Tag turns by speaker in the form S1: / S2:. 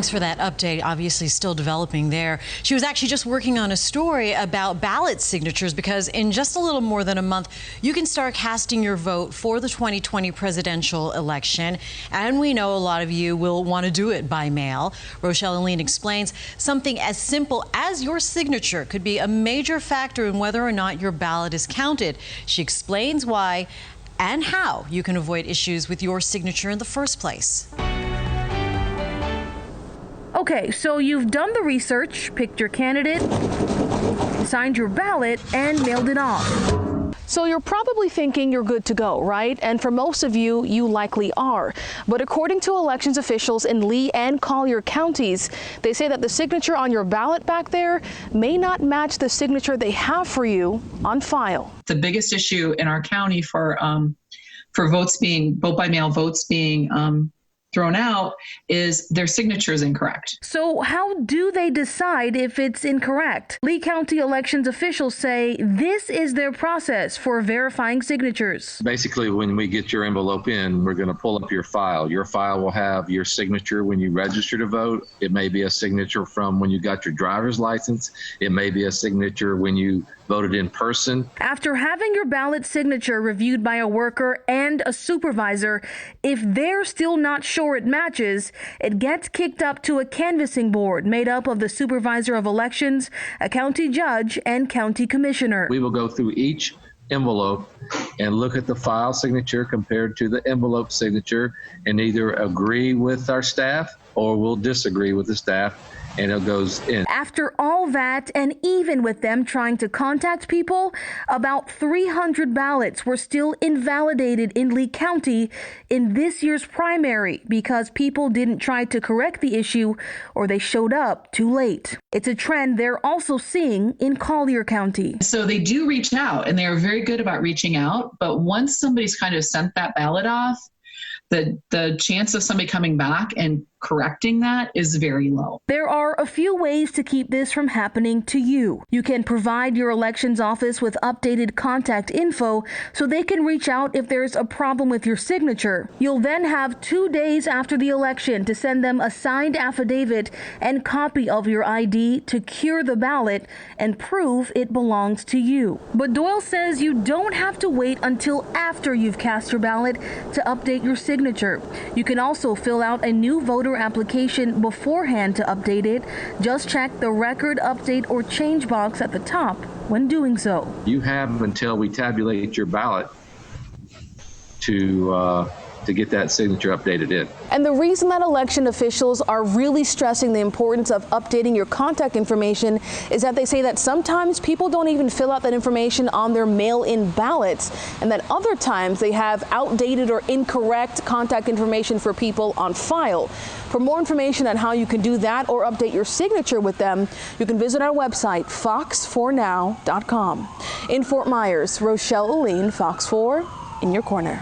S1: Thanks for that update. Obviously still developing there. She was actually just working on a story about ballot signatures because in just a little more than a month, you can start casting your vote for the 2020 presidential election. And we know a lot of you will want to do it by mail. Rochelle Aline explains something as simple as your signature could be a major factor in whether or not your ballot is counted. She explains why and how you can avoid issues with your signature in the first place.
S2: Okay, so you've done the research, picked your candidate, signed your ballot, and mailed it off. So you're probably thinking you're good to go, right? And for most of you, you likely are. But according to elections officials in Lee and Collier counties, they say that the signature on your ballot back there may not match the signature they have for you on file.
S3: The biggest issue in our county for vote by mail votes being thrown out is their signature is incorrect.
S2: So how do they decide if it's incorrect? Lee County elections officials say this is their process for verifying signatures.
S4: Basically, when we get your envelope in, we're going to pull up your file. Your file will have your signature when you register to vote. It may be a signature from when you got your driver's license. It may be a signature when you voted in person.
S2: After having your ballot signature reviewed by a worker and a supervisor, if they're still not sure it matches, it gets kicked up to a canvassing board made up of the supervisor of elections, a county judge, and county commissioner.
S4: We will go through each envelope and look at the file signature compared to the envelope signature and either agree with our staff or we'll disagree with the staff, and it goes in.
S2: After all that, and even with them trying to contact people, about 300 ballots were still invalidated in Lee County in this year's primary because people didn't try to correct the issue or they showed up too late. It's a trend they're also seeing in Collier County.
S3: So they do reach out, and they are very good about reaching out, but once somebody's kind of sent that ballot off, the chance of somebody coming back and correcting that is very low.
S2: There are a few ways to keep this from happening to you. You can provide your elections office with updated contact info so they can reach out if there's a problem with your signature. You'll then have 2 days after the election to send them a signed affidavit and copy of your ID to cure the ballot and prove it belongs to you. But Doyle says you don't have to wait until after you've cast your ballot to update your signature. You can also fill out a new voter application beforehand to update it. Just check the record update or change box at the top when doing so.
S4: You have until we tabulate your ballot to get that signature updated in.
S2: And the reason that election officials are really stressing the importance of updating your contact information is that they say that sometimes people don't even fill out that information on their mail-in ballots, and that other times they have outdated or incorrect contact information for people on file. For more information on how you can do that or update your signature with them, you can visit our website, fox4now.com. In Fort Myers, Rochelle Aline, Fox 4, in your corner.